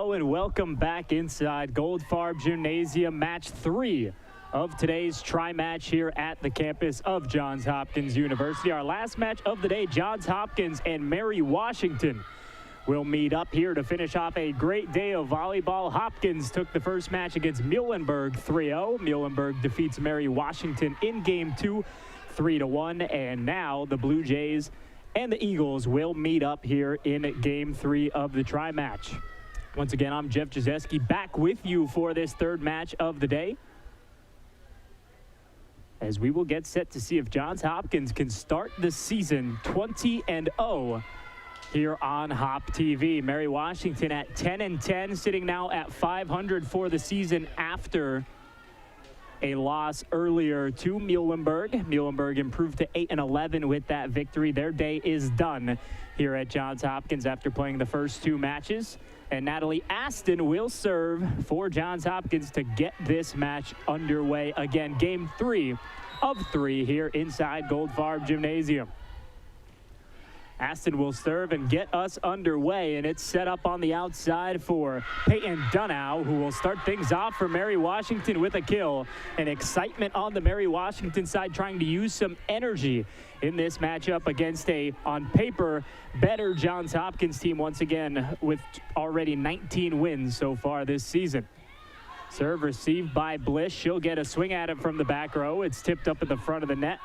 Hello and welcome back inside Goldfarb Gymnasium, match 3 of today's tri-match here at the campus of Johns Hopkins University. Our last match of the day, Johns Hopkins and Mary Washington will meet up here to finish off a great day of volleyball. Hopkins took the first match against Muhlenberg 3-0. Muhlenberg defeats Mary Washington in game 2, 3-1, and now the Blue Jays and the Eagles will meet up here in game 3 of the tri-match. Once again, I'm Jeff Jazeski back with you for this third match of the day, as we will get set to see if Johns Hopkins can start the season 20-0 here on HopTV. Mary Washington at 10-10, sitting now at 500 for the season after a loss earlier to Muhlenberg. Muhlenberg improved to 8-11 with that victory. Their day is done here at Johns Hopkins after playing the first 2 matches. And Natalie Aston will serve for Johns Hopkins to get this match underway. Again, game 3 of 3 here inside Goldfarb Gymnasium. Aston will serve and get us underway, and it's set up on the outside for Peyton Dunow, who will start things off for Mary Washington with a kill. And excitement on the Mary Washington side, trying to use some energy in this matchup against a, on paper, better Johns Hopkins team once again with already 19 wins so far this season. Serve received by Bliss. She'll get a swing at it from the back row. It's tipped up at the front of the net.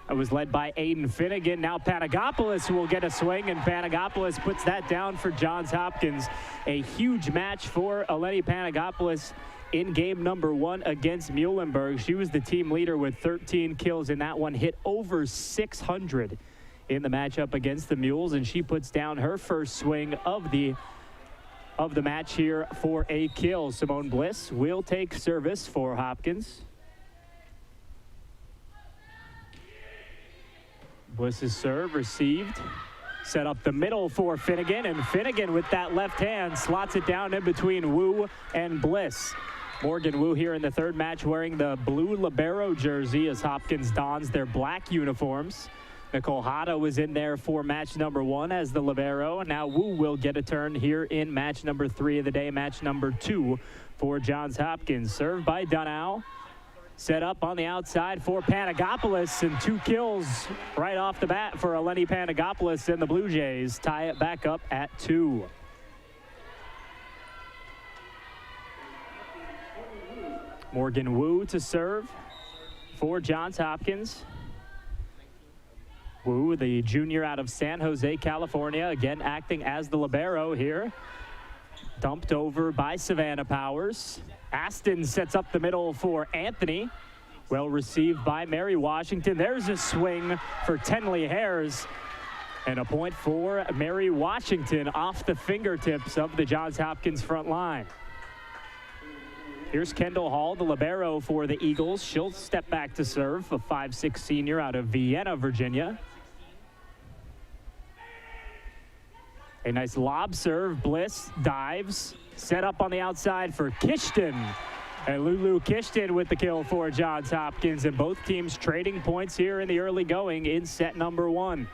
It was led by Aiden Finnegan. Now Panagopoulos will get a swing, and Panagopoulos puts that down for Johns Hopkins. A huge match for Eleni Panagopoulos in game number 1 against Muhlenberg. She was the team leader with 13 kills in that one, hit over 600 in the matchup against the Mules, and she puts down her first swing of the match here for a kill. Simone Bliss will take service for Hopkins. Bliss's serve received, set up the middle for Finnegan, and Finnegan with that left hand slots it down in between Wu and Bliss. Morgan Wu here in the third match wearing the blue libero jersey as Hopkins dons their black uniforms. Nicole Hada was in there for match number 1 as the libero, and now Wu will get a turn here in match number 3 of the day, match number 2 for Johns Hopkins. Served by Dunow. Set up on the outside for Panagopoulos, and 2 kills right off the bat for Eleni Panagopoulos, and the Blue Jays tie it back up at 2. Morgan Wu to serve for Johns Hopkins. Wu, the junior out of San Jose, California, again acting as the libero here. Dumped over by Savannah Powers. Aston sets up the middle for Anthony. Well received by Mary Washington. There's a swing for Tenley Hares. And a point for Mary Washington off the fingertips of the Johns Hopkins front line. Here's Kendall Hall, the libero for the Eagles. She'll step back to serve, a 5'6" senior out of Vienna, Virginia. A nice lob serve. Bliss dives. Set up on the outside for Kishton. And Lulu Kishton with the kill for Johns Hopkins. And both teams trading points here in the early going in set number 1.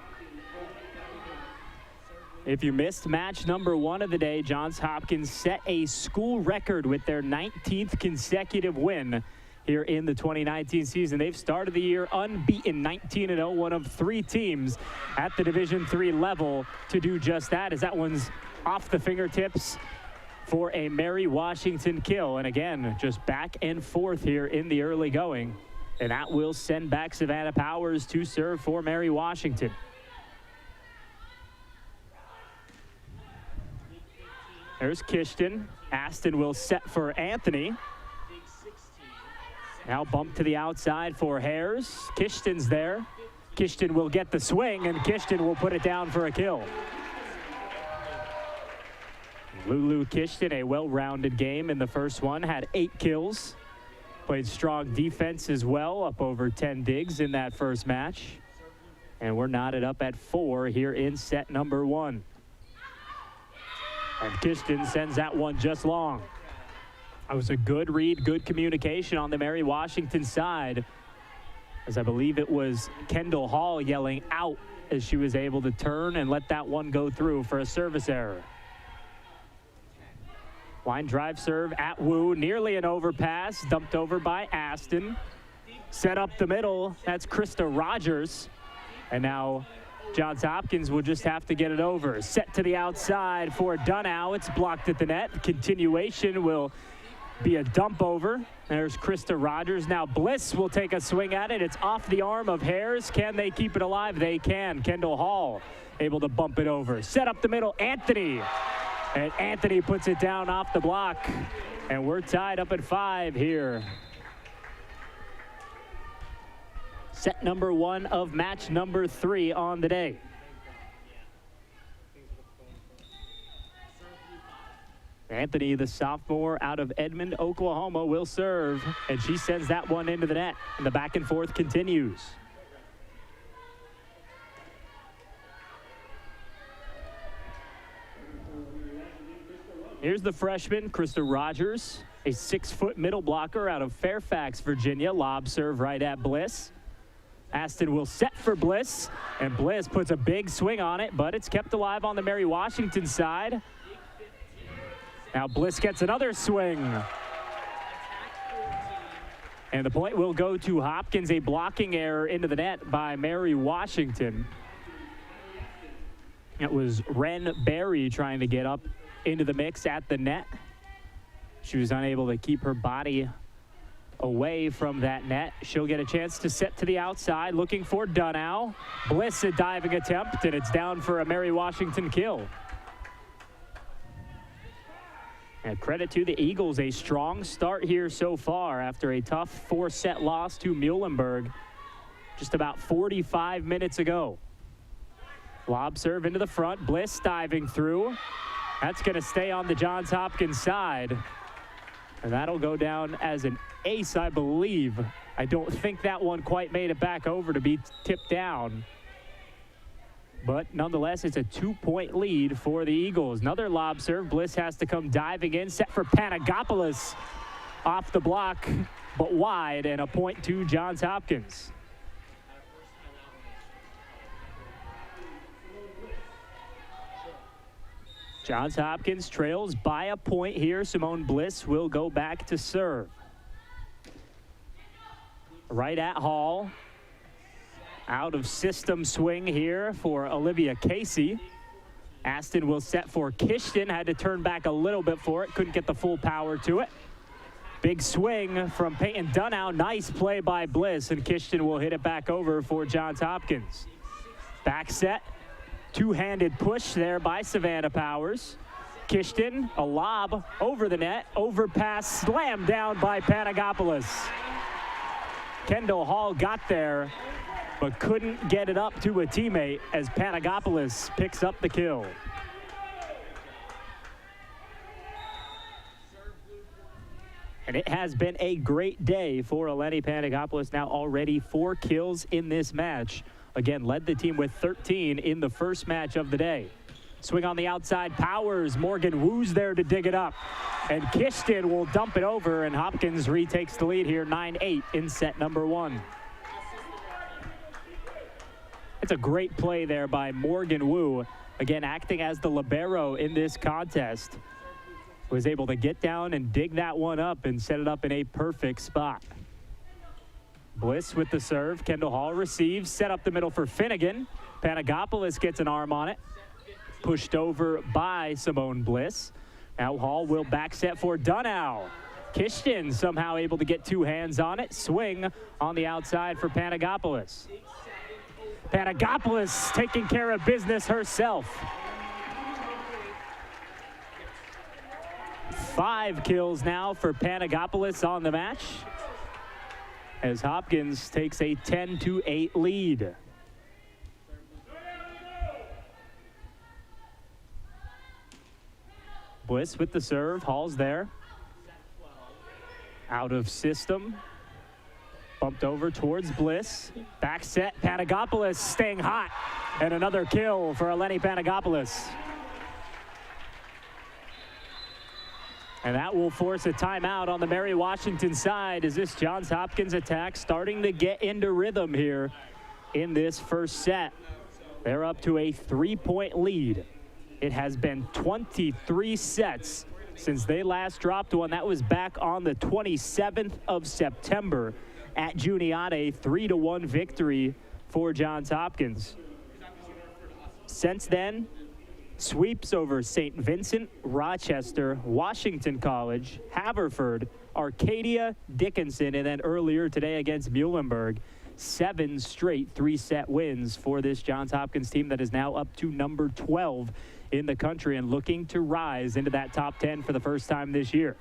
If you missed match number 1 of the day, Johns Hopkins set a school record with their 19th consecutive win here in the 2019 season. They've started the year unbeaten, 19-0, one of 3 teams at the Division III level to do just that, as that one's off the fingertips for a Mary Washington kill. And again, just back and forth here in the early going. And that will send back Savannah Powers to serve for Mary Washington. There's Kishton. Aston will set for Anthony. Now bump to the outside for Hares. Kishton's there. Kishton will get the swing, and Kishton will put it down for a kill. Lulu Kishton, a well-rounded game in the first one, had 8 kills. Played strong defense as well, up over 10 digs in that first match. And we're knotted up at 4 here in set number 1. And Kishton sends that one just long. That was a good read, good communication on the Mary Washington side, as I believe it was Kendall Hall yelling out as she was able to turn and let that one go through for a service error. Line drive serve at Wu, nearly an overpass, dumped over by Aston. Set up the middle, that's Krista Rogers. And now Johns Hopkins will just have to get it over. Set to the outside for Dunnow, it's blocked at the net. Continuation will be a dump over. There's Krista Rogers. Now Bliss will take a swing at it. It's off the arm of Hares. Can they keep it alive? They can. Kendall Hall able to bump it over. Set up the middle, Anthony. And Anthony puts it down off the block. And we're tied up at 5 here. Set number 1 of match number 3 on the day. Anthony, the sophomore out of Edmond, Oklahoma, will serve, and she sends that one into the net, and the back and forth continues. Here's the freshman, Krista Rogers, a 6-foot middle blocker out of Fairfax, Virginia. Lob serve right at Bliss. Aston will set for Bliss, and Bliss puts a big swing on it, but it's kept alive on the Mary Washington side. Now Bliss gets another swing. And the point will go to Hopkins, a blocking error into the net by Mary Washington. It was Ren Berry trying to get up into the mix at the net. She was unable to keep her body away from that net. She'll get a chance to set to the outside, looking for Dunnow. Bliss, a diving attempt, and it's down for a Mary Washington kill. And credit to the Eagles, a strong start here so far after a tough 4-set loss to Muhlenberg just about 45 minutes ago. Lob serve into the front, Bliss diving through. That's going to stay on the Johns Hopkins side. And that'll go down as an ace, I believe. I don't think that one quite made it back over to be tipped down. But nonetheless, it's a 2-point lead for the Eagles. Another lob serve. Bliss has to come diving in. Set for Panagopoulos off the block, but wide, and a point to Johns Hopkins. Johns Hopkins trails by a point here. Simone Bliss will go back to serve. Right at Hall. Out of system swing here for Olivia Casey. Aston will set for Kishton. Had to turn back a little bit for it. Couldn't get the full power to it. Big swing from Peyton Dunnow. Nice play by Bliss, and Kishton will hit it back over for Johns Hopkins. Back set. Two-handed push there by Savannah Powers. Kishton, a lob over the net. Overpass slammed down by Panagopoulos. Kendall Hall got there, but couldn't get it up to a teammate as Panagopoulos picks up the kill. And it has been a great day for Eleni Panagopoulos. Now already 4 kills in this match. Again, led the team with 13 in the first match of the day. Swing on the outside, Powers. Morgan Wu's there to dig it up. And Kishton will dump it over, and Hopkins retakes the lead here, 9-8 in set number 1. It's a great play there by Morgan Wu. Again, acting as the libero in this contest. Was able to get down and dig that one up and set it up in a perfect spot. Bliss with the serve. Kendall Hall receives. Set up the middle for Finnegan. Panagopoulos gets an arm on it. Pushed over by Simone Bliss. Now Hall will back set for Dunnow. Kishton somehow able to get 2 hands on it. Swing on the outside for Panagopoulos. Panagopoulos taking care of business herself. 5 kills now for Panagopoulos on the match, as Hopkins takes a 10-8 lead. Bliss with the serve. Hall's there. Out of system. Bumped over towards Bliss. Back set. Panagopoulos staying hot. And another kill for Eleni Panagopoulos. And that will force a timeout on the Mary Washington side as this Johns Hopkins attack starting to get into rhythm here in this first set. They're up to a 3-point lead. It has been 23 sets since they last dropped one. That was back on the 27th of September at Juniata, 3-1 victory for Johns Hopkins. Since then, sweeps over St. Vincent, Rochester, Washington College, Haverford, Arcadia, Dickinson, and then earlier today against Muhlenberg. 7 straight 3-set wins for this Johns Hopkins team that is now up to number 12 in the country and looking to rise into that top 10 for the first time this year.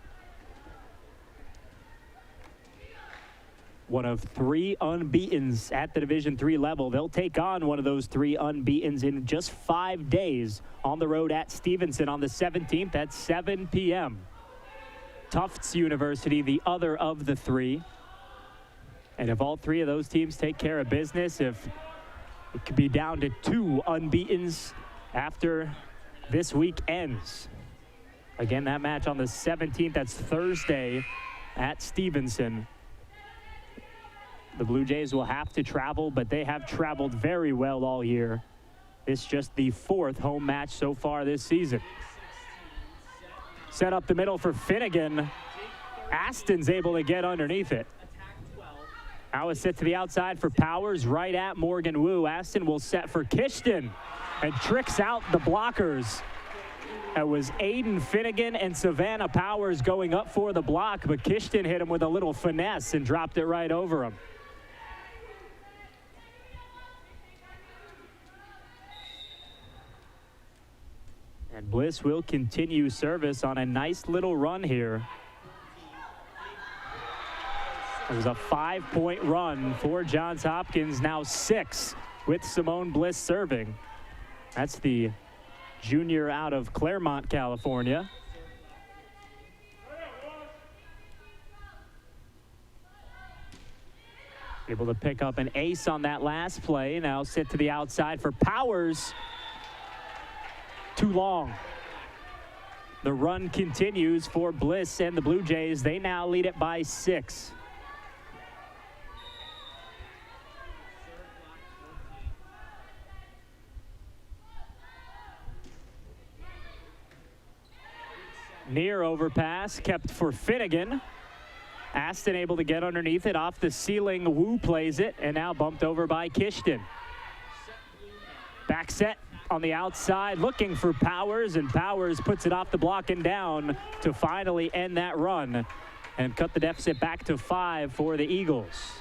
One of 3 unbeatens at the Division III level. They'll take on one of those 3 unbeatens in just 5 days on the road at Stevenson on the 17th at 7 p.m. Tufts University, the other of the 3. And if all 3 of those teams take care of business, if it could be down to 2 unbeatens after this week ends. Again, that match on the 17th, that's Thursday at Stevenson. The Blue Jays will have to travel, but they have traveled very well all year. It's just the 4th home match so far this season. Set up the middle for Finnegan. Aston's able to get underneath it. Now it's set to the outside for Powers, right at Morgan Wu. Aston will set for Kishton and tricks out the blockers. That was Aiden Finnegan and Savannah Powers going up for the block, but Kishton hit him with a little finesse and dropped it right over him. And Bliss will continue service on a nice little run here. It was a 5-point run for Johns Hopkins, now 6 with Simone Bliss serving. That's the junior out of Claremont, California. Able to pick up an ace on that last play. Now sit to the outside for Powers. Too long. The run continues for Bliss and the Blue Jays. They now lead it by 6. Near overpass kept for Finnegan. Aston able to get underneath it. Off the ceiling, Wu plays it, and now bumped over by Kishton. Back set on the outside, looking for Powers, and Powers puts it off the block and down to finally end that run and cut the deficit back to 5 for the Eagles.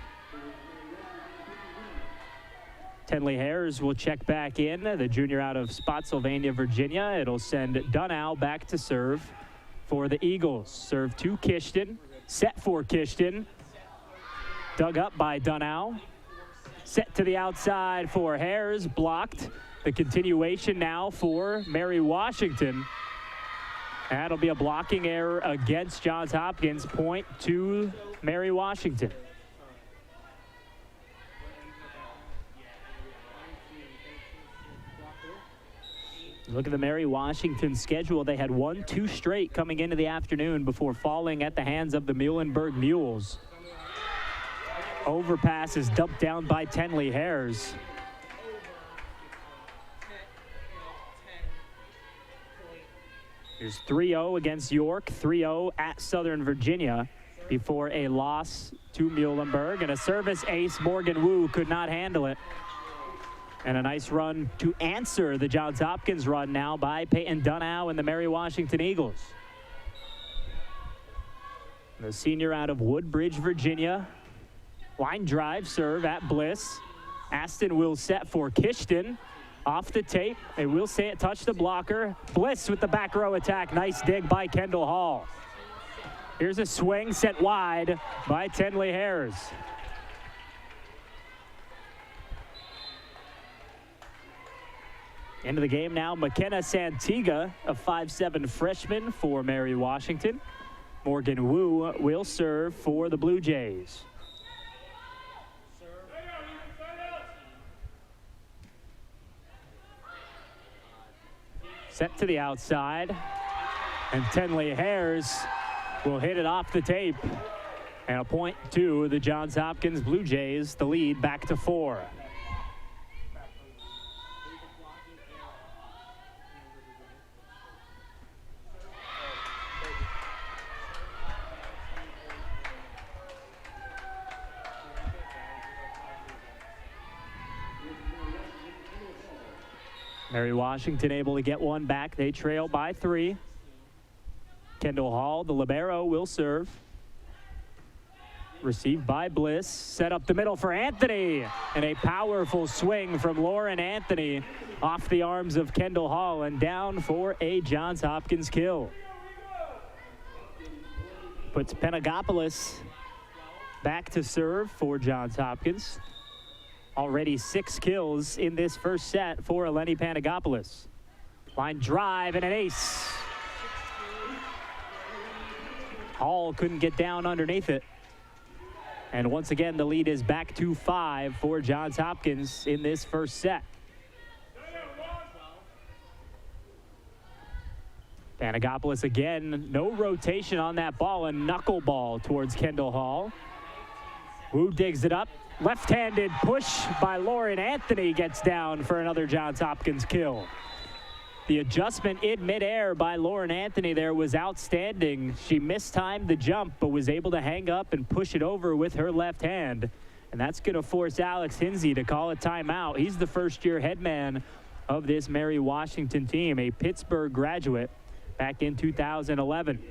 Tenley Hares will check back in, the junior out of Spotsylvania, Virginia. It'll send Dunnow back to serve for the Eagles. Serve to Kishton, set for Kishton. Dug up by Dunnow. Set to the outside for Hares, blocked. The continuation now for Mary Washington. That'll be a blocking error against Johns Hopkins. Point to Mary Washington. Look at the Mary Washington schedule. They had 1-2 straight coming into the afternoon before falling at the hands of the Muhlenberg Mules. Overpass is dumped down by Tenley Hares. Here's 3-0 against York, 3-0 at Southern Virginia before a loss to Muhlenberg. And a service ace, Morgan Wu could not handle it. And a nice run to answer the Johns Hopkins run now by Peyton Dunnow and the Mary Washington Eagles. The senior out of Woodbridge, Virginia. Line drive serve at Bliss. Aston will set for Kishton. Off the tape. They will say it touched the blocker. Bliss with the back row attack. Nice dig by Kendall Hall. Here's a swing set wide by Tenley Hares. Into the game now, McKenna Santiga, a 5'7" freshman for Mary Washington. Morgan Wu will serve for the Blue Jays. Set to the outside, and Tenley Hares will hit it off the tape. And a point to the Johns Hopkins Blue Jays, the lead back to 4. Mary Washington able to get one back. They trail by 3. Kendall Hall, the libero, will serve. Received by Bliss. Set up the middle for Anthony. And a powerful swing from Lauren Anthony off the arms of Kendall Hall and down for a Johns Hopkins kill. Puts Panagopoulos back to serve for Johns Hopkins. Already 6 kills in this first set for Eleni Panagopoulos. Line drive and an ace. Hall couldn't get down underneath it. And once again, the lead is back to 5 for Johns Hopkins in this first set. Panagopoulos again, no rotation on that ball, and knuckleball towards Kendall Hall. Wu digs it up. Left-handed push by Lauren Anthony gets down for another Johns Hopkins kill. The adjustment in midair by Lauren Anthony there was outstanding. She mistimed the jump, but was able to hang up and push it over with her left hand. And that's going to force Alex Hinsey to call a timeout. He's the first-year head man of this Mary Washington team, a Pittsburgh graduate back in 2011.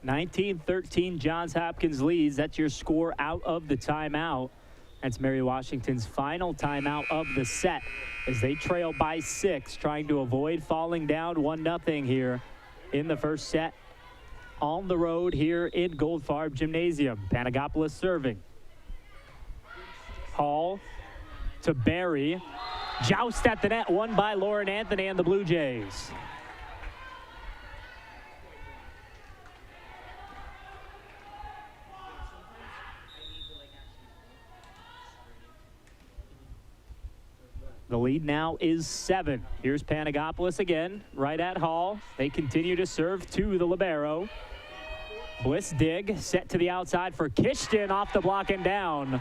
19-13 Johns Hopkins leads. That's your score out of the timeout. That's Mary Washington's final timeout of the set as they trail by 6, trying to avoid falling down 1-0 here in the first set on the road here in Goldfarb Gymnasium. Panagopoulos serving. Hall to Barry. Joust at the net, won by Lauren Anthony and the Blue Jays. The lead now is 7. Here's Panagopoulos again, right at Hall. They continue to serve to the libero. Bliss dig, set to the outside for Kishton, off the block and down.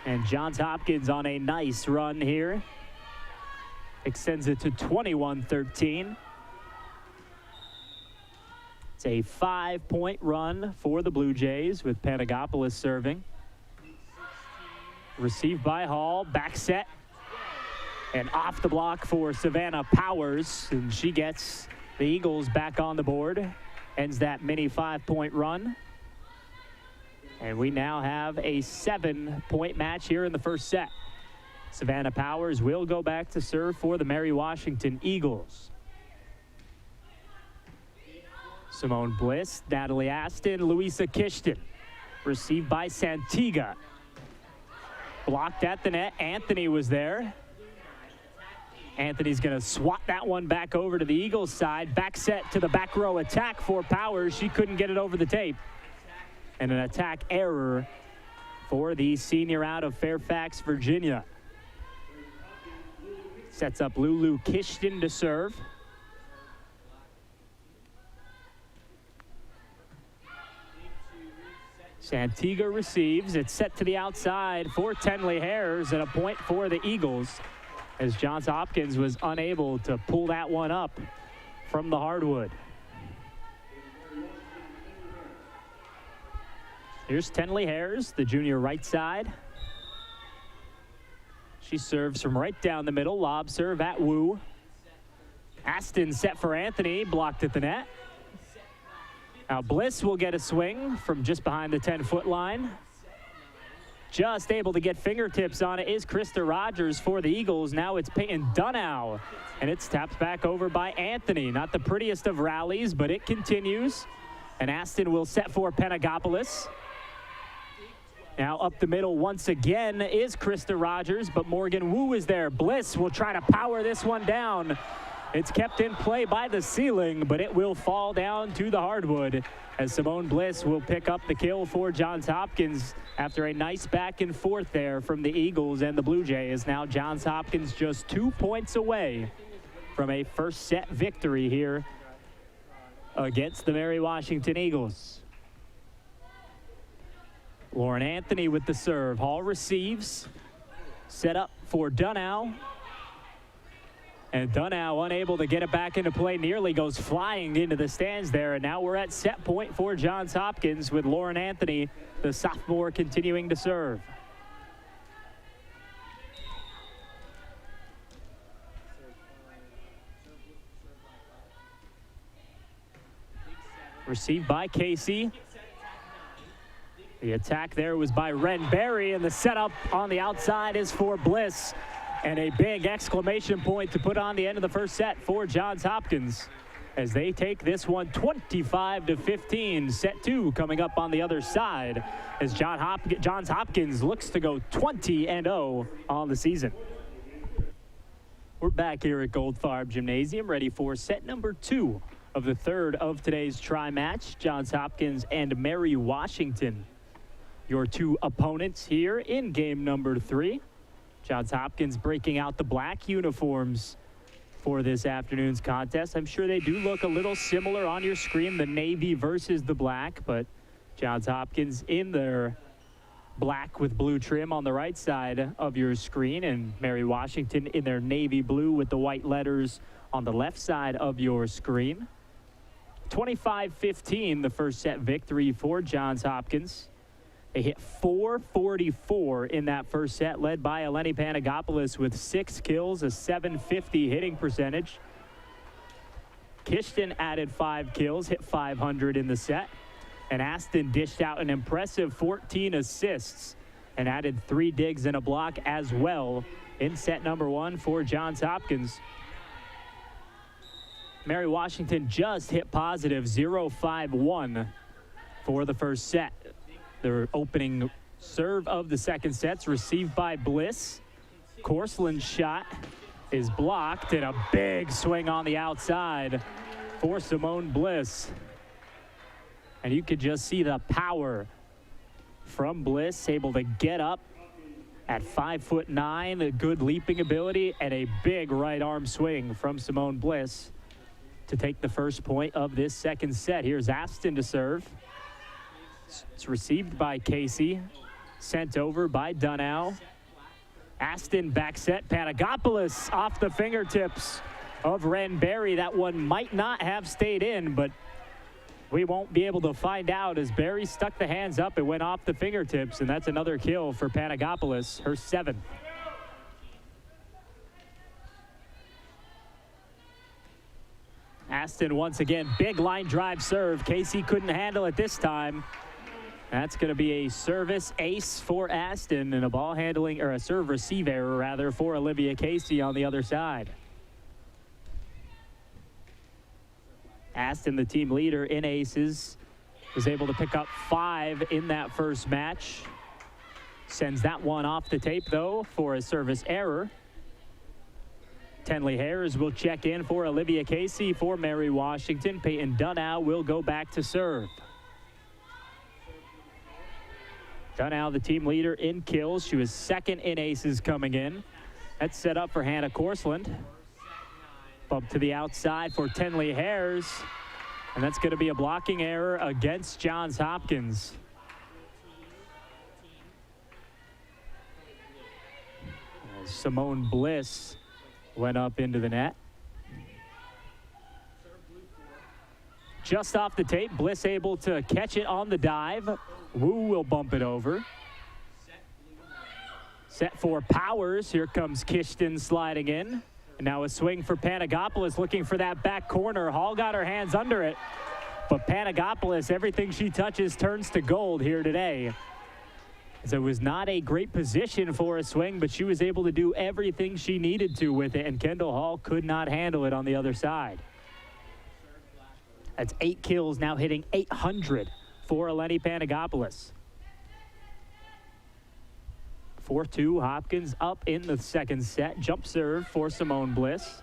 And Johns Hopkins on a nice run here. Extends it to 21-13. It's a 5-point run for the Blue Jays with Panagopoulos serving. Received by Hall, back set, and off the block for Savannah Powers, and she gets the Eagles back on the board. Ends that mini 5-point run. And we now have a 7-point match here in the first set. Savannah Powers will go back to serve for the Mary Washington Eagles. Simone Bliss, Natalie Aston, Louisa Kishton. Received by Santiga. Blocked at the net. Anthony was there. Anthony's going to swat that one back over to the Eagles side. Back set to the back row attack for Powers. She couldn't get it over the tape. And an attack error for the senior out of Fairfax, Virginia. Sets up Lulu Kishton to serve. Santiga receives. It's set to the outside for Tenley Hares, and a point for the Eagles as Johns Hopkins was unable to pull that one up from the hardwood. Here's Tenley Hares, the junior right side. She serves from right down the middle. Lob serve at Wu. Aston set for Anthony, blocked at the net. Now Bliss will get a swing from just behind the 10-foot line. Just able to get fingertips on it is Krista Rogers for the Eagles. Now it's Peyton Dunnow, and it's tapped back over by Anthony. Not the prettiest of rallies, but it continues. And Aston will set for Panagopoulos. Now up the middle once again is Krista Rogers, but Morgan Wu is there. Bliss will try to power this one down. It's kept in play by the ceiling, but it will fall down to the hardwood as Simone Bliss will pick up the kill for Johns Hopkins after a nice back and forth there from the Eagles and the Blue Jays. Now Johns Hopkins just 2 points away from a first set victory here against the Mary Washington Eagles. Lauren Anthony with the serve. Hall receives. Set up for Dunnow. And Dunnow unable to get it back into play, nearly goes flying into the stands there. And now we're at set point for Johns Hopkins with Lauren Anthony, the sophomore, continuing to serve. Received by Casey. The attack there was by Ren Berry, and the setup on the outside is for Bliss. And a big exclamation point to put on the end of the first set for Johns Hopkins as they take this one 25-15. Set 2 coming up on the other side as Johns Hopkins looks to go 20-0 on the season. We're back here at Goldfarb Gymnasium, ready for set number 2 of the third of today's tri-match. Johns Hopkins and Mary Washington, your two opponents here in game number 3. Johns Hopkins breaking out the black uniforms for this afternoon's contest. I'm sure they do look a little similar on your screen, the navy versus the black, but Johns Hopkins in their black with blue trim on the right side of your screen, and Mary Washington in their navy blue with the white letters on the left side of your screen. 25-15, the first set victory for Johns Hopkins. They hit 444 in that first set, led by Eleni Panagopoulos with 6 kills, a 750 hitting percentage. Kishton added 5 kills, hit 500 in the set. And Aston dished out an impressive 14 assists and added 3 digs and a block as well in set number 1 for Johns Hopkins. Mary Washington just hit positive 0-5-1 for the first set. Their opening serve of the second set's received by Bliss. Korsland's shot is blocked, and a big swing on the outside for Simone Bliss. And you could just see the power from Bliss, able to get up at 5'9", a good leaping ability, and a big right arm swing from Simone Bliss to take the first point of this second set. Here's Aston to serve. It's received by Casey, sent over by Dunnow. Aston back set, Panagopoulos off the fingertips of Ren Berry. That one might not have stayed in, but we won't be able to find out as Berry stuck the hands up and went off the fingertips, and that's another kill for Panagopoulos, her 7th. Aston once again, big line drive serve. Casey couldn't handle it this time. That's going to be a service ace for Aston and a ball handling, or a serve receive error rather, for Olivia Casey on the other side. Aston, the team leader in aces, was able to pick up 5 in that first match. Sends that one off the tape though for a service error. Tenley Harris will check in for Olivia Casey. For Mary Washington, Peyton Dunnow will go back to serve. Dunnow, the team leader in kills. She was 2nd in aces coming in. That's set up for Hannah Korsland. Bump to the outside for Tenley Harris. And that's going to be a blocking error against Johns Hopkins. Simone Bliss went up into the net. Just off the tape, Bliss able to catch it on the dive. Wu will bump it over. Set for Powers. Here comes Kishton sliding in. And now a swing for Panagopoulos, looking for that back corner. Hall got her hands under it. But Panagopoulos, everything she touches turns to gold here today. So it was not a great position for a swing, but she was able to do everything she needed to with it, and Kendall Hall could not handle it on the other side. That's 8 kills, now hitting 800 for Eleni Panagopoulos. 4-2, Hopkins up in the second set. Jump serve for Simone Bliss.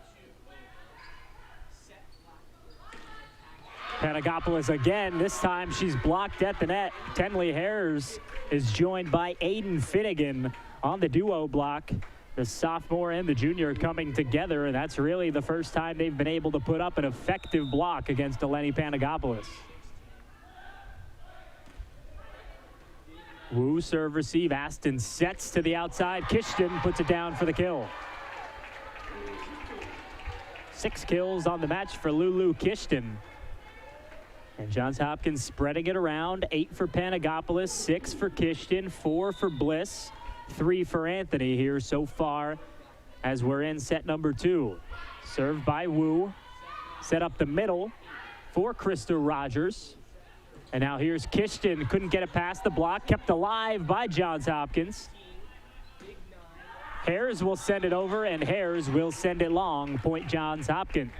Panagopoulos again. This time she's blocked at the net. Tenley Harris is joined by Aiden Finnegan on the duo block. The sophomore and the junior coming together, and that's really the first time they've been able to put up an effective block against Eleni Panagopoulos. Wu serve receive. Aston sets to the outside. Kishton puts it down for the kill. 6 kills on the match for Lulu Kishton. And Johns Hopkins spreading it around. 8 for Panagopoulos, 6 for Kishton, 4 for Bliss, 3 for Anthony here so far as we're in set number 2. Served by Wu. Set up the middle for Krista Rogers. And now here's Kishton. Couldn't get it past the block. Kept alive by Johns Hopkins. Hares will send it over, and Hares will send it long. Point Johns Hopkins.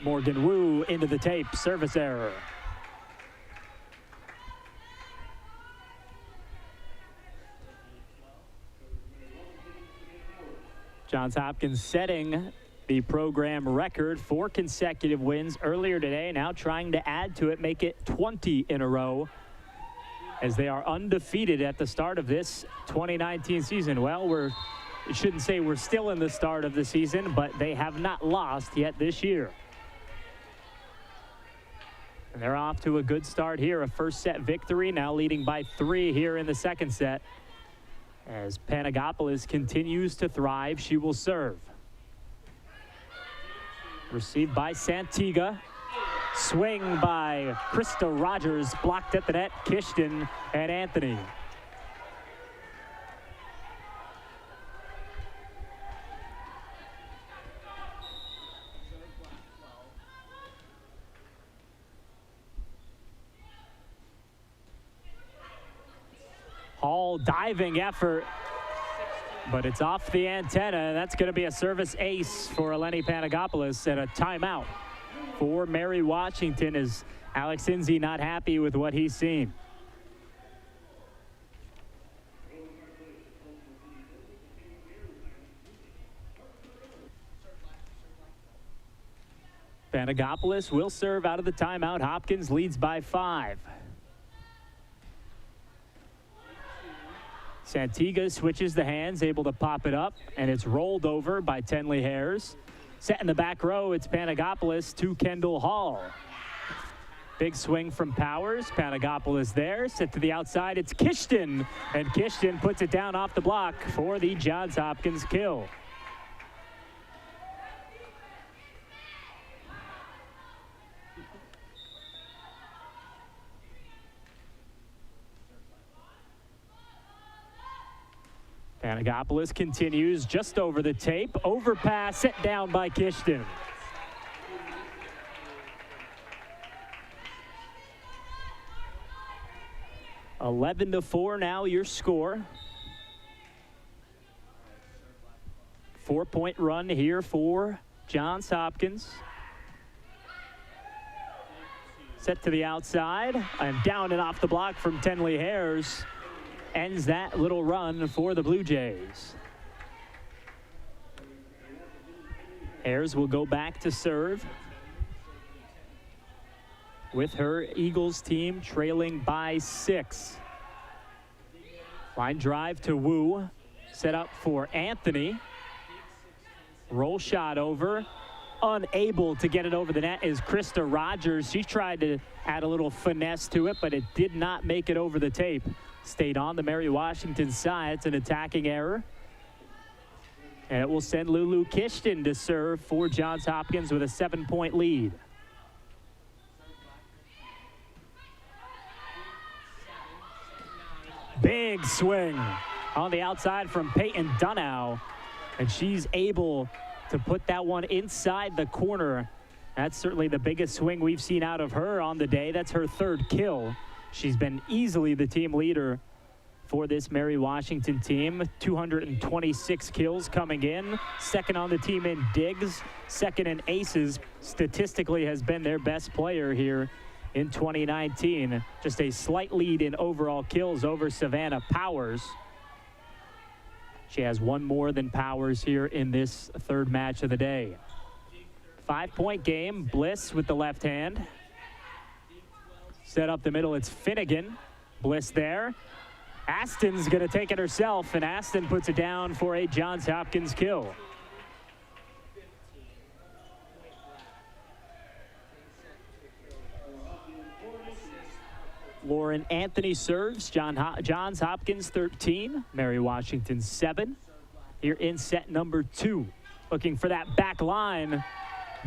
Morgan Wu into the tape. Service error. Johns Hopkins setting the program record, 4 consecutive wins earlier today, now trying to add to it, make it 20 in a row, as they are undefeated at the start of this 2019 season. Well, I shouldn't say we're still in the start of the season, but they have not lost yet this year. And they're off to a good start here, a first set victory, now leading by 3 here in the second set. As Panagopoulos continues to thrive, she will serve. Received by Santiga. Swing by Krista Rogers, blocked at the net. Kishton and Anthony. Hall diving effort, but it's off the antenna. That's going to be a service ace for Eleni Panagopoulos and a timeout for Mary Washington, as Alex Inzi not happy with what he's seen. Panagopoulos will serve out of the timeout. Hopkins leads by 5. Santiga switches the hands, able to pop it up, and it's rolled over by Tenley Hares. Set in the back row, it's Panagopoulos to Kendall Hall. Big swing from Powers. Panagopoulos there. Set to the outside, it's Kishton, and Kishton puts it down off the block for the Johns Hopkins kill. Panagopoulos continues just over the tape. Overpass set down by Kishton. (11-4) now your score. 4-point run here for Johns Hopkins. Set to the outside and down and off the block from Tenley Hares. Ends that little run for the Blue Jays. Hares will go back to serve, with her Eagles team trailing by 6. Line drive to Wu, set up for Anthony. Roll shot over. Unable to get it over the net is Krista Rogers. She tried to add a little finesse to it, but it did not make it over the tape. Stayed on the Mary Washington side. It's an attacking error. And it will send Lulu Kishton to serve for Johns Hopkins with a 7-point lead. Big swing on the outside from Peyton Dunnow. And she's able to put that one inside the corner. That's certainly the biggest swing we've seen out of her on the day. That's her 3rd kill. She's been easily the team leader for this Mary Washington team. 226 kills coming in. 2nd on the team in digs. 2nd in aces. Statistically has been their best player here in 2019. Just a slight lead in overall kills over Savannah Powers. She has 1 more than Powers here in this 3rd match of the day. 5-point game. Bliss with the left hand. Set up the middle, it's Finnegan. Bliss there. Aston's going to take it herself, and Aston puts it down for a Johns Hopkins kill. Lauren Anthony serves. Johns Hopkins 13, Mary Washington 7. Here in set number 2. Looking for that back line,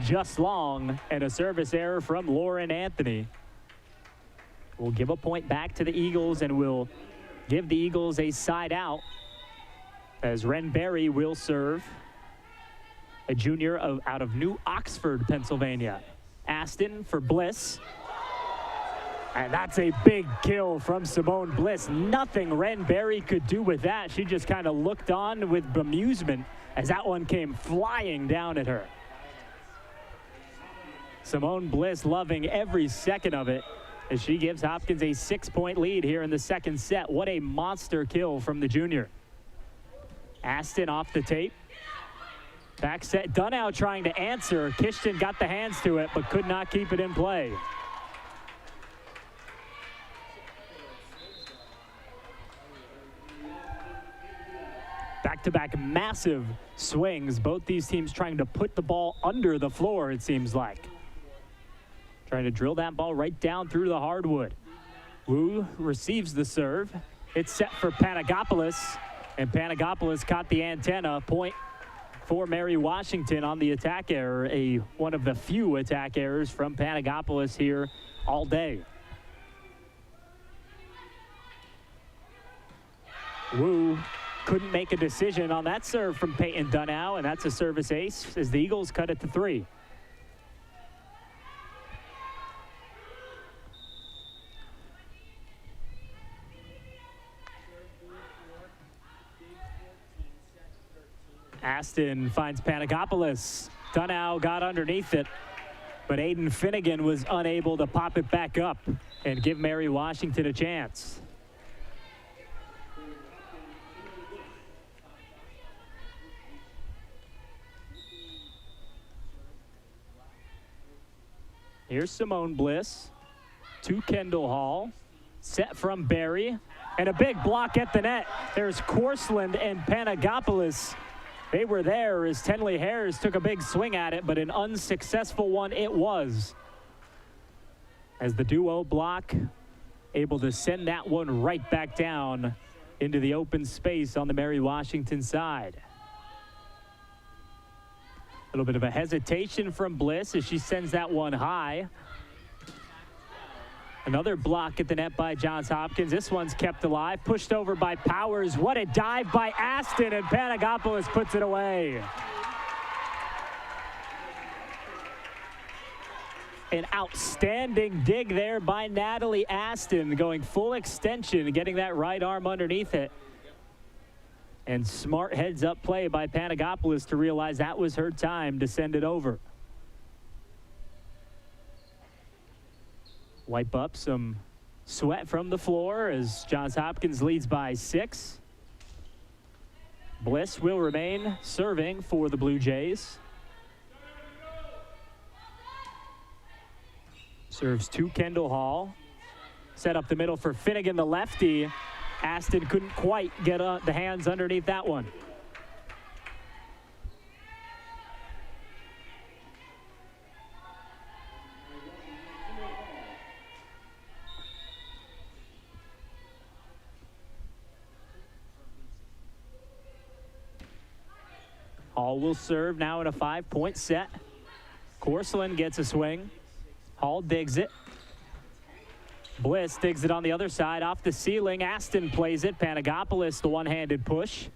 just long, and a service error from Lauren Anthony. We'll give a point back to the Eagles, and we'll give the Eagles a side out as Ren Berry will serve, a junior out of New Oxford, Pennsylvania. Aston for Bliss. And that's a big kill from Simone Bliss. Nothing Ren Berry could do with that. She just kind of looked on with bemusement as that one came flying down at her. Simone Bliss loving every second of it as she gives Hopkins a 6-point lead here in the second set. What a monster kill from the junior. Aston off the tape. Back set, Dunnow trying to answer. Kishton got the hands to it, but could not keep it in play. Back-to-back massive swings. Both these teams trying to put the ball under the floor, it seems like. Trying to drill that ball right down through the hardwood. Wu receives the serve. It's set for Panagopoulos, and Panagopoulos caught the antenna. Point for Mary Washington on the attack error. One of the few attack errors from Panagopoulos here all day. Wu couldn't make a decision on that serve from Peyton Dunnow, and that's a service ace as the Eagles cut it to 3. Aston finds Panagopoulos. Dunnow got underneath it, but Aiden Finnegan was unable to pop it back up and give Mary Washington a chance. Here's Simone Bliss to Kendall Hall. Set from Berry, and a big block at the net. There's Korsland and Panagopoulos. They were there as Tenley Harris took a big swing at it, but an unsuccessful one it was. As the duo block able to send that one right back down into the open space on the Mary Washington side. A little bit of a hesitation from Bliss as she sends that one high. Another block at the net by Johns Hopkins. This one's kept alive, pushed over by Powers. What a dive by Aston, and Panagopoulos puts it away. An outstanding dig there by Natalie Aston, going full extension, getting that right arm underneath it. And smart heads-up play by Panagopoulos to realize that was her time to send it over. Wipe up some sweat from the floor as Johns Hopkins leads by 6. Bliss will remain serving for the Blue Jays. Serves to Kendall Hall. Set up the middle for Finnegan, the lefty. Aston couldn't quite get the hands underneath that one. Hall will serve now in a 5-point set. Korsland gets a swing. Hall digs it. Bliss digs it on the other side off the ceiling. Aston plays it. Panagopoulos, the one-handed push.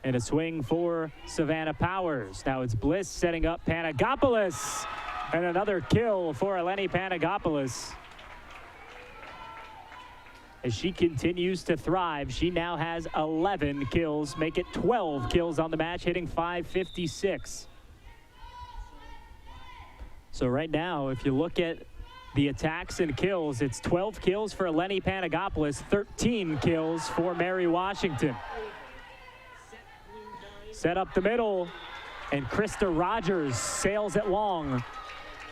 And a swing for Savannah Powers. Now it's Bliss setting up Panagopoulos. And another kill for Eleni Panagopoulos. As she continues to thrive, she now has 11 kills, make it 12 kills on the match, hitting .556. So right now, if you look at the attacks and kills, it's 12 kills for Eleni Panagopoulos, 13 kills for Mary Washington. Set up the middle, and Krista Rogers sails it long.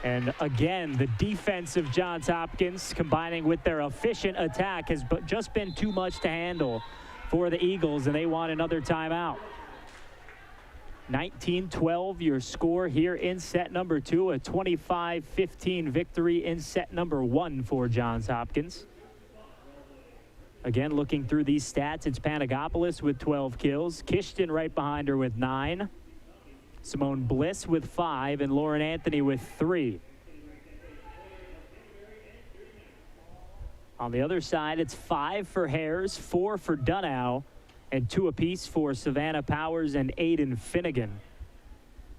And again, the defense of Johns Hopkins combining with their efficient attack has just been too much to handle for the Eagles, and they want another timeout. 19-12 your score here in set number 2, a 25-15 victory in set number 1 for Johns Hopkins. Again, looking through these stats, it's Panagopoulos with 12 kills, Kishton right behind her with 9, Simone Bliss with 5, and Lauren Anthony with 3. On the other side, it's 5 for Hares, 4 for Dunnow, and 2 apiece for Savannah Powers and Aiden Finnegan.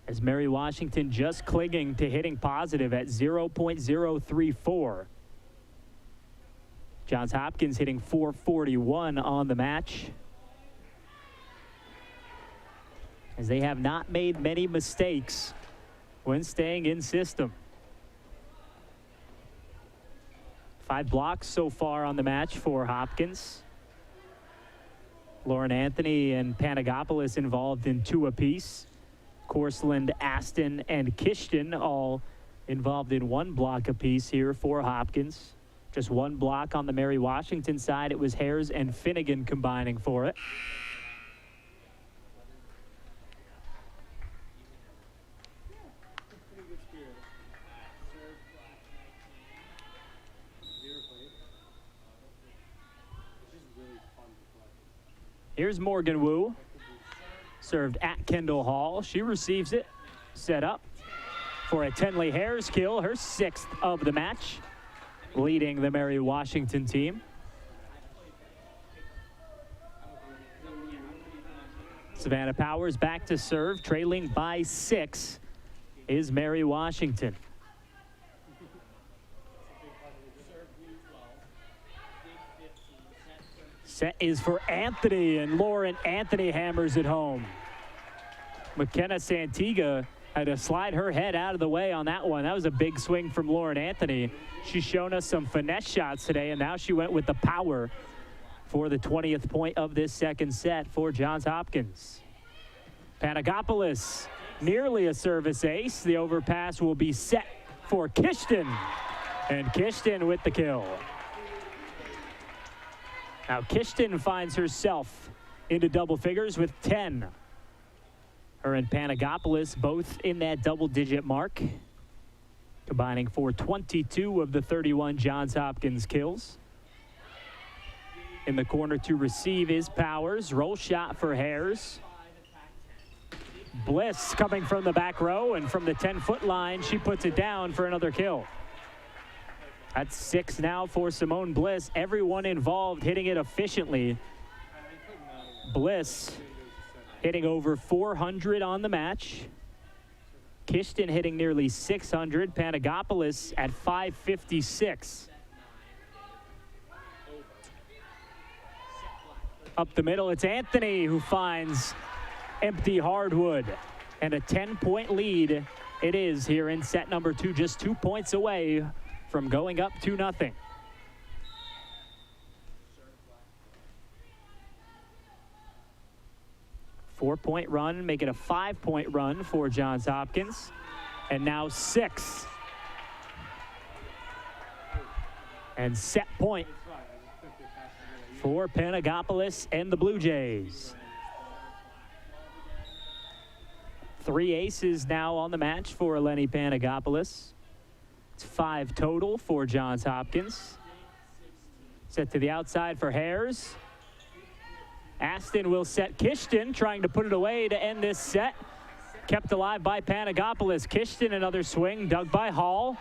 As Mary Washington just clinging to hitting positive at 0.034. Johns Hopkins hitting .441 on the match. As they have not made many mistakes when staying in system. 5 blocks so far on the match for Hopkins. Lauren Anthony and Panagopoulos involved in 2 apiece. Corsland, Aston, and Kishton all involved in 1 block apiece here for Hopkins. Just 1 block on the Mary Washington side. It was Hares and Finnegan combining for it. Here's Morgan Wu, served at Kendall Hall. She receives it, set up for a Tenley Hares kill, her 6th of the match, leading the Mary Washington team. Savannah Powers back to serve, trailing by 6 is Mary Washington. Set is for Anthony, and Lauren Anthony hammers it home. McKenna Santiga had to slide her head out of the way on that one. That was a big swing from Lauren Anthony. She's shown us some finesse shots today, and now she went with the power for the 20th point of this second set for Johns Hopkins. Panagopoulos, nearly a service ace. The overpass will be set for Kishton, and Kishton with the kill. Now Kishton finds herself into double figures with 10. Her and Panagopoulos both in that double-digit mark, combining for 22 of the 31 Johns Hopkins kills. In the corner to receive is Powers. Roll shot for Hares. Bliss coming from the back row, and from the 10-foot line, she puts it down for another kill. That's 6 now for Simone Bliss. Everyone involved hitting it efficiently. Bliss hitting over 400 on the match. Kishton hitting nearly 600. Panagopoulos at 556. Up the middle, it's Anthony who finds empty hardwood. And a 10-point lead it is here in set number 2, just 2 points away from going up 2-0. Four-point run, make it a 5-point run for Johns Hopkins. And now 6. And set point for Panagopoulos and the Blue Jays. 3 aces now on the match for Eleni Panagopoulos. It's 5 total for Johns Hopkins. Set to the outside for Hares. Aston will set Kishton, trying to put it away to end this set. Kept alive by Panagopoulos. Kishton, another swing, dug by Hall.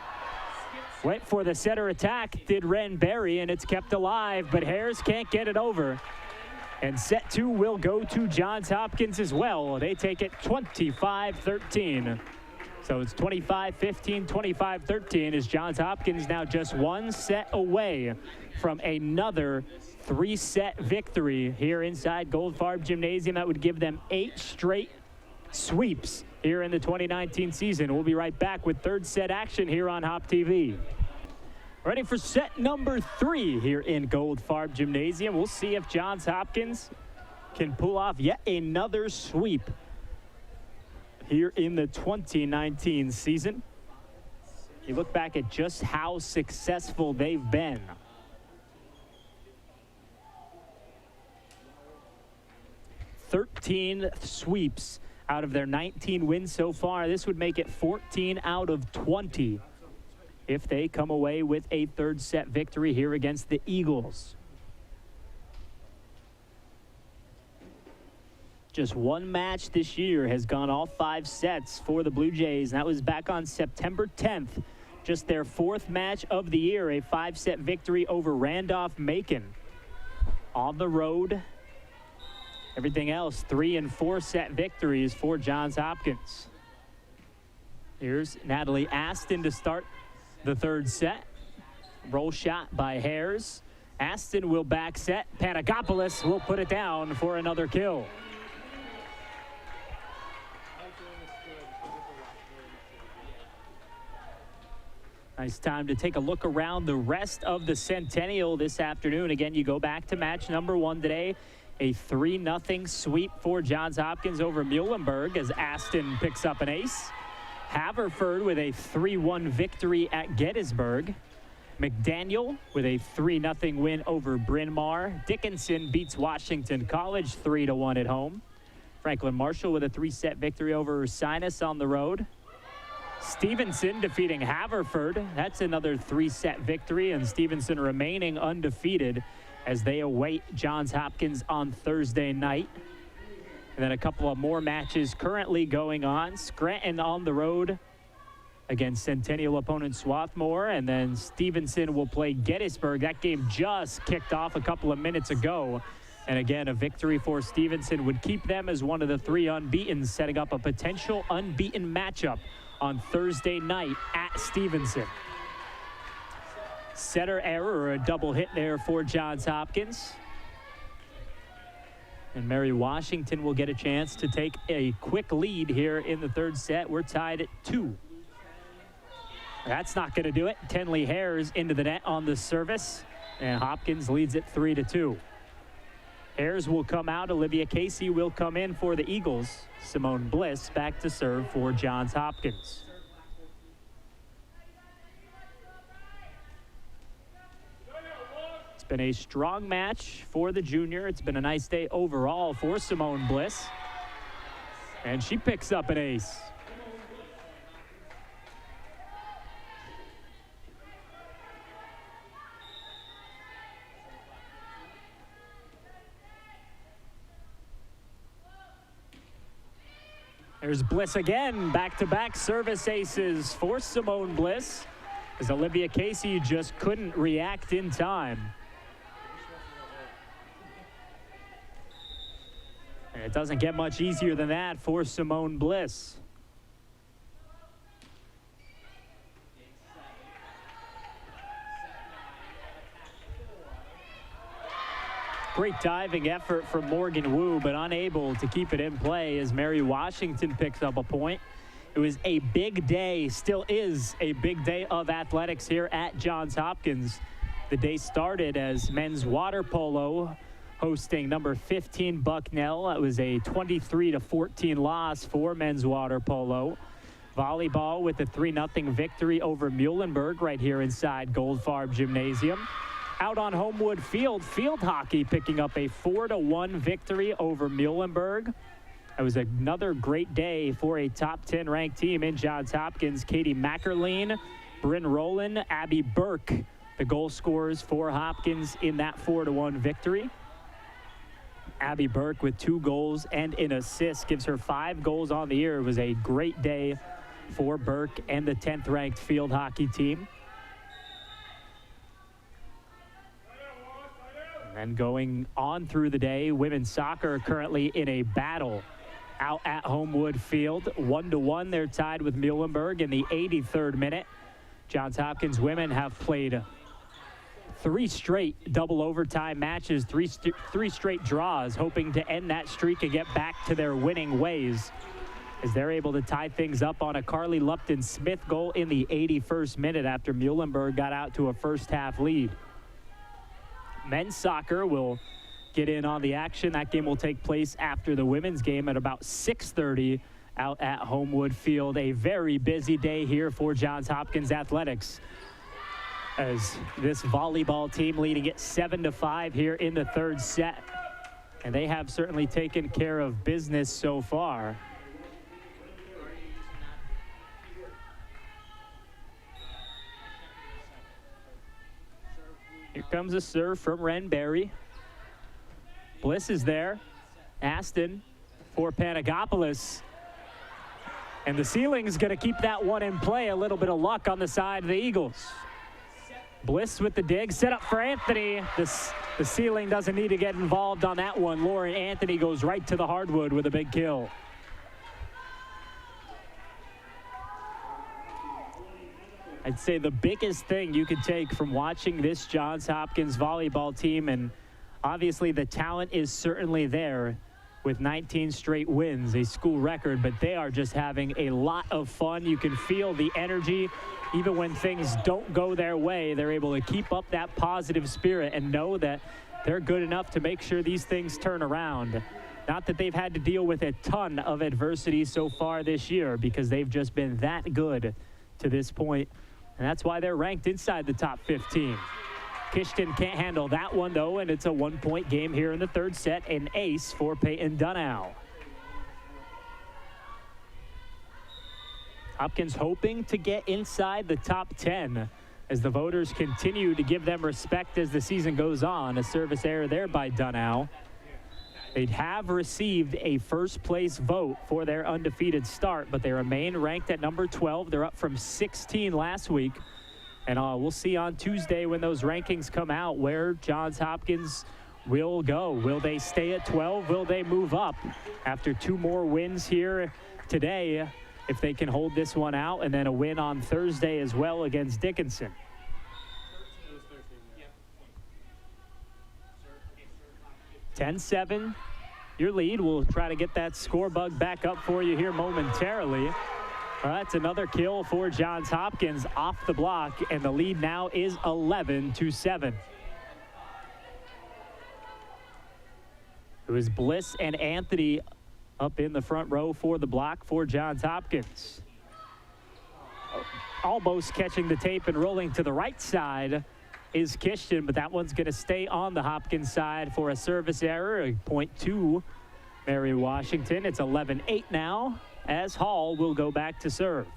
Went for the setter attack, did Ren Berry, and it's kept alive, but Hares can't get it over. And set 2 will go to Johns Hopkins as well. They take it 25-13. So it's 25-15, 25-13 as Johns Hopkins now just 1 set away from another 3-set victory here inside Goldfarb Gymnasium. That would give them 8 straight sweeps here in the 2019 season. We'll be right back with 3rd set action here on HopTV. Ready for set number 3 here in Goldfarb Gymnasium. We'll see if Johns Hopkins can pull off yet another sweep here in the 2019 season. You look back at just how successful they've been. "13 sweeps out of their 19 wins so far. This would make it 14 out of 20 if they come away with a third set victory here against the Eagles. Just one match this year has gone all 5 sets for the Blue Jays, and that was back on September 10th. Just their 4th match of the year, a 5-set victory over Randolph-Macon. On the road, everything else, 3- and 4-set victories for Johns Hopkins. Here's Natalie Aston to start the 3rd set. Roll shot by Hares. Aston will back set. Panagopoulos will put it down for another kill. Nice time to take a look around the rest of the Centennial this afternoon. Again, you go back to match number 1 today. A 3-0 sweep for Johns Hopkins over Muhlenberg as Aston picks up an ace. Haverford with a 3-1 victory at Gettysburg. McDaniel with a 3-0 win over Bryn Mawr. Dickinson beats Washington College 3-1 at home. Franklin Marshall with a 3-set victory over Ursinus on the road. Stevenson defeating Haverford. That's another 3-set victory, and Stevenson remaining undefeated as they await Johns Hopkins on Thursday night. And then a couple of more matches currently going on. Scranton on the road against Centennial opponent Swarthmore, and then Stevenson will play Gettysburg. That game just kicked off a couple of minutes ago. And again, a victory for Stevenson would keep them as one of the 3 unbeaten, setting up a potential unbeaten matchup on Thursday night at Stevenson. Setter error, a double hit there for Johns Hopkins. And Mary Washington will get a chance to take a quick lead here in the 3rd set. We're tied at 2. That's not going to do it. Tenley Hares into the net on the service, and Hopkins leads it 3-2. Hares will come out. Olivia Casey will come in for the Eagles. Simone Bliss back to serve for Johns Hopkins. It's been a strong match for the junior. It's been a nice day overall for Simone Bliss. And she picks up an ace. There's Bliss again, back-to-back service aces for Simone Bliss, as Olivia Casey just couldn't react in time. And it doesn't get much easier than that for Simone Bliss. Great diving effort from Morgan Wu, but unable to keep it in play as Mary Washington picks up a point. It was a big day, still is a big day of athletics here at Johns Hopkins. The day started as men's water polo hosting number 15 Bucknell. It was a 23-14 loss for men's water polo. Volleyball with a 3-0 victory over Muhlenberg right here inside Goldfarb Gymnasium. Out on Homewood Field, field hockey picking up a 4-1 victory over Muhlenberg. It was another great day for a top 10 ranked team in Johns Hopkins. Katie Mackerleen, Bryn Rowland, Abby Burke, the goal scorers for Hopkins in that 4-1 victory. Abby Burke with 2 goals and an assist gives her 5 goals on the year. It was a great day for Burke and the 10th ranked field hockey team. And going on through the day, women's soccer currently in a battle out at Homewood Field. 1-1, they're tied with Muhlenberg in the 83rd minute. Johns Hopkins women have played 3 straight double overtime matches, three straight draws, hoping to end that streak and get back to their winning ways, as they're able to tie things up on a Carly Lupton-Smith goal in the 81st minute after Muhlenberg got out to a first-half lead. Men's soccer will get in on the action. That game will take place after the women's game at about 6:30 out at Homewood Field. A very busy day here for Johns Hopkins athletics, as this volleyball team leading it 7-5 here in the 3rd set. And they have certainly taken care of business so far. comes a serve from Renberry. Bliss is there. Aston for Panagopoulos. And the ceiling's going to keep that one in play. A little bit of luck on the side of the Eagles. Bliss with the dig, set up for Anthony. The ceiling doesn't need to get involved on that one. Lauren Anthony goes right to the hardwood with a big kill. I'd say the biggest thing you could take from watching this Johns Hopkins volleyball team, and obviously the talent is certainly there with 19 straight wins, a school record, but they are just having a lot of fun. You can feel the energy. Even when things don't go their way, they're able to keep up that positive spirit and know that they're good enough to make sure these things turn around. Not that they've had to deal with a ton of adversity so far this year, because they've just been that good to this point, and that's why they're ranked inside the top 15. Kishton can't handle that one, though, and it's a one-point game here in the third set. An ace for Peyton Dunnow. Hopkins hoping to get inside the top 10 as the voters continue to give them respect as the season goes on. A service error there by Dunnow. They'd have received a first-place vote for their undefeated start, but they remain ranked at number 12. They're up from 16 last week. And we'll see on Tuesday when those rankings come out where Johns Hopkins will go. Will they stay at 12? Will they move up after 2 more wins here today, if they can hold this one out, and then a win on Thursday as well against Dickinson? Yep. 10-7, your lead. We'll try to get that score bug back up for you here momentarily. That's another kill for Johns Hopkins off the block, and the lead now is 11-7. It was Bliss and Anthony up in the front row for the block for Johns Hopkins. Almost catching the tape and rolling to the right side is Kishton, but that one's going to stay on the Hopkins side for a service error, a point to Mary Washington. It's 11-8 now, as Hall will go back to serve.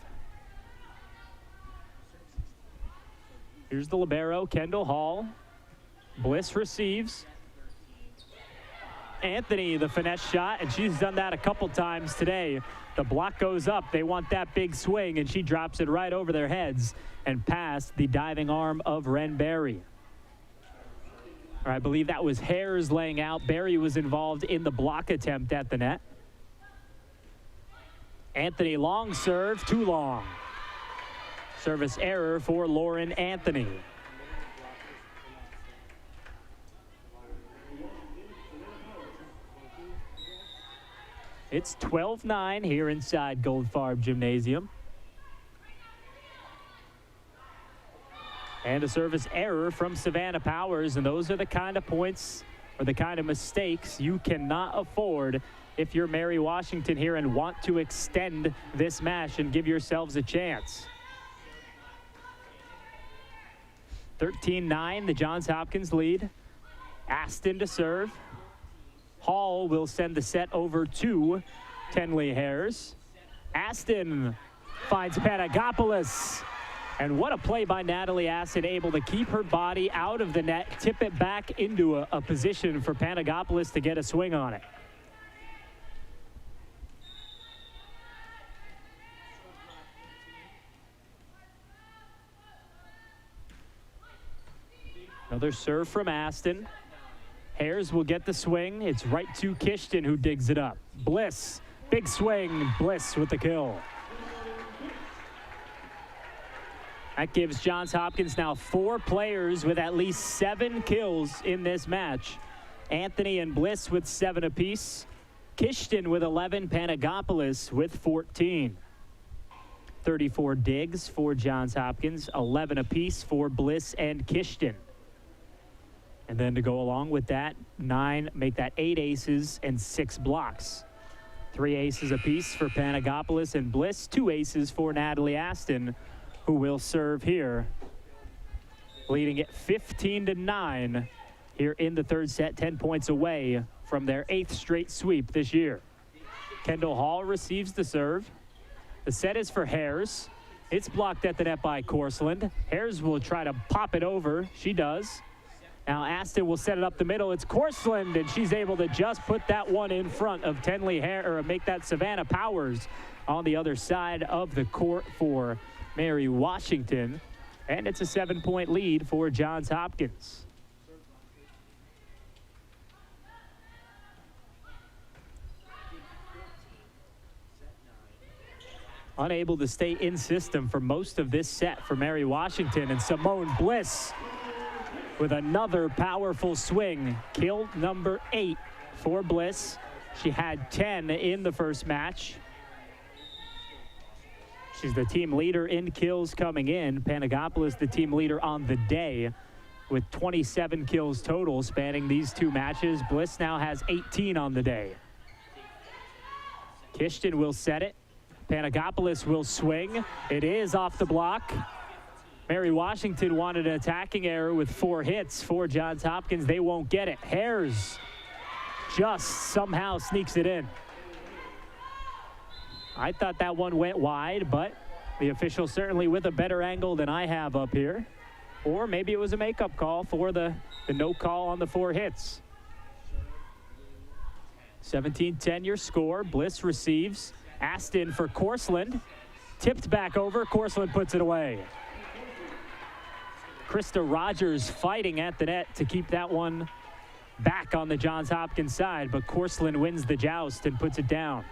Here's the libero, Kendall Hall. Bliss receives. Anthony, the finesse shot, and she's done that a couple times today. The block goes up. They want that big swing, and she drops it right over their heads and past the diving arm of Ren Berry. Or I believe that was Hares laying out. Berry was involved in the block attempt at the net. Anthony, long serve, too long. Service error for Lauren Anthony. It's 12-9 here inside Goldfarb Gymnasium. And a service error from Savannah Powers, and those are the kind of points or the kind of mistakes you cannot afford if you're Mary Washington here and want to extend this match and give yourselves a chance. 13-9, the Johns Hopkins lead. Aston to serve. Hall will send the set over to Tenley Hares. Aston finds Panagopoulos. And what a play by Natalie Aston, able to keep her body out of the net, tip it back into a position for Panagopoulos to get a swing on it. Another serve from Aston. Hares will get the swing. It's right to Kishton, who digs it up. Bliss, big swing. Bliss with the kill. That gives Johns Hopkins now 4 players with at least 7 kills in this match. Anthony and Bliss with 7 apiece. Kishton with 11, Panagopoulos with 14. 34 digs for Johns Hopkins, 11 apiece for Bliss and Kishton. And then to go along with that, 9, make that 8 aces and 6 blocks. 3 aces apiece for Panagopoulos and Bliss, 2 aces for Natalie Aston, who will serve here. Leading it 15-9 here in the third set, 10 points away from their 8th straight sweep this year. Kendall Hall receives the serve. The set is for Hares. It's blocked at the net by Korsland. Hares will try to pop it over. She does. Now Aston will set it up the middle. It's Korsland, and she's able to just put that one in front of make that Savannah Powers on the other side of the court for Mary Washington. And it's a 7-point lead for Johns Hopkins. Unable to stay in system for most of this set for Mary Washington, and Simone Bliss with another powerful swing. Kill number 8 for Bliss. She had 10 in the first match. She's the team leader in kills coming in. Panagopoulos, the team leader on the day, with 27 kills total spanning these two matches. Bliss now has 18 on the day. Kishton will set it. Panagopoulos will swing. It is off the block. Mary Washington wanted an attacking error with 4 hits for Johns Hopkins. They won't get it. Hares just somehow sneaks it in. I thought that one went wide, but the official certainly with a better angle than I have up here. Or maybe it was a makeup call for the no call on the 4 hits. 17-10 your score. Bliss receives. Aston for Korsland. Tipped back over. Korsland puts it away. Krista Rogers fighting at the net to keep that one back on the Johns Hopkins side, but Korsland wins the joust and puts it down.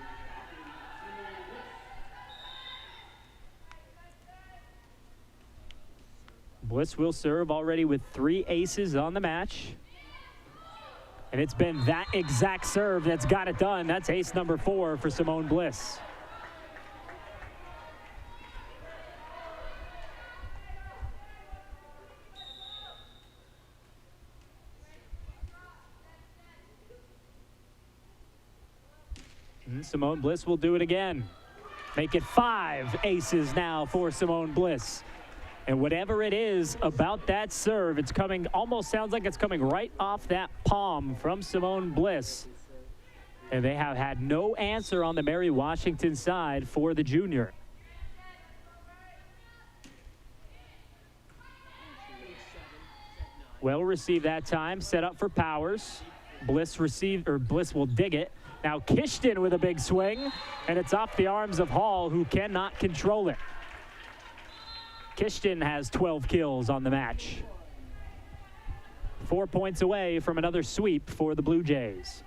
Bliss will serve already with 3 aces on the match. And it's been that exact serve that's got it done. That's ace number 4 for Simone Bliss. And Simone Bliss will do it again. Make it 5 aces now for Simone Bliss. And whatever it is about that serve, it's coming, almost sounds like it's coming right off that palm from Simone Bliss. And they have had no answer on the Mary Washington side for the junior. Well received that time, set up for Powers. Bliss will dig it. Now Kishton with a big swing, and it's off the arms of Hall, who cannot control it. Kishton has 12 kills on the match. 4 points away from another sweep for the Blue Jays.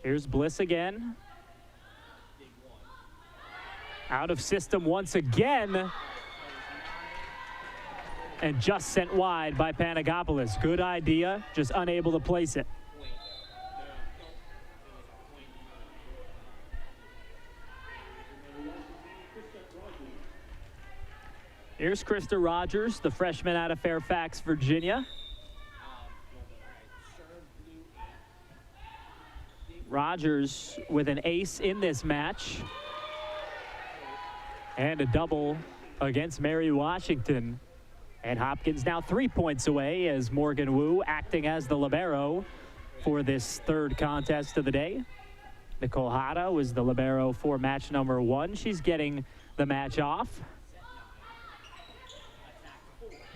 Here's Bliss again. Out of system once again. And just sent wide by Panagopoulos. Good idea, just unable to place it. Here's Krista Rogers, the freshman out of Fairfax, Virginia. Rogers with an ace in this match. And a double against Mary Washington. And Hopkins now 3 points away as Morgan Wu acting as the libero for this third contest of the day. Nicole Hada was the libero for match number 1. She's getting the match off.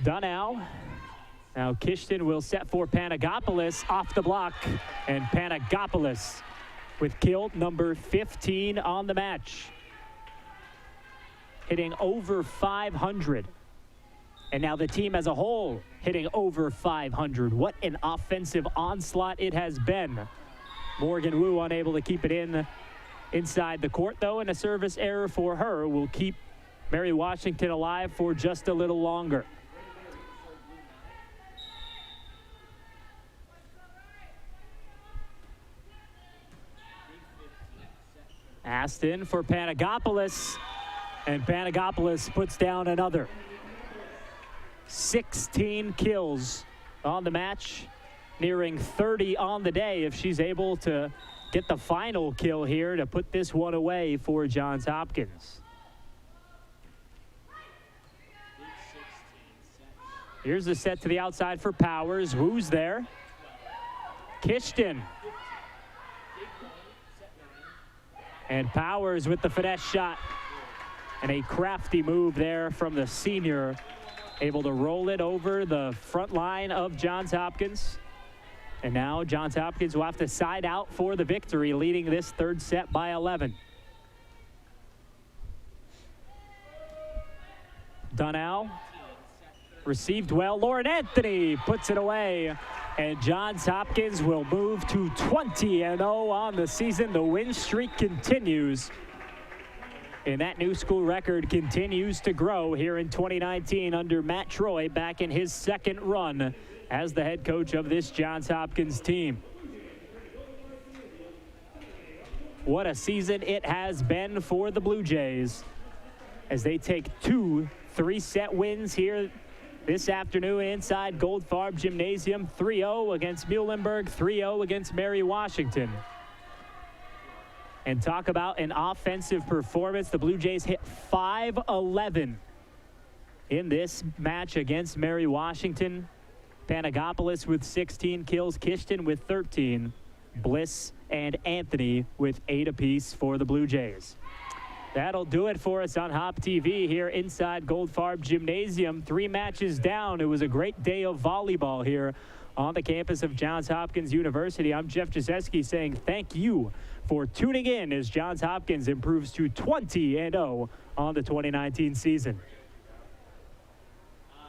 Dunnow. Now Kishton will set for Panagopoulos off the block. And Panagopoulos with kill number 15 on the match. Hitting over 500. And now the team as a whole hitting over 500. What an offensive onslaught it has been. Morgan Wu unable to keep it inside the court, though, and a service error for her will keep Mary Washington alive for just a little longer. Aston for Panagopoulos, and Panagopoulos puts down another. 16 kills on the match, nearing 30 on the day if she's able to get the final kill here to put this one away for Johns Hopkins. Here's the set to the outside for Powers. Wu's there. Kishton. And Powers with the finesse shot. And a crafty move there from the senior, able to roll it over the front line of Johns Hopkins. And now Johns Hopkins will have to side out for the victory, leading this third set by 11. Dunnow received well. Lauren Anthony puts it away. And Johns Hopkins will move to 20-0 on the season. The win streak continues. And that new school record continues to grow here in 2019 under Matt Troy, back in his second run as the head coach of this Johns Hopkins team. What a season it has been for the Blue Jays as they take 2 3-set wins here this afternoon inside Goldfarb Gymnasium. 3-0 against Muhlenberg, 3-0 against Mary Washington. And talk about an offensive performance. The Blue Jays hit 5-11 in this match against Mary Washington. Panagopoulos with 16 kills, Kishton with 13, Bliss and Anthony with 8 apiece for the Blue Jays. That'll do it for us on HopTV here inside Goldfarb Gymnasium. 3 matches down. It was a great day of volleyball here on the campus of Johns Hopkins University. I'm Jeff Jaseski saying thank you for tuning in as Johns Hopkins improves to 20-0 on the 2019 season.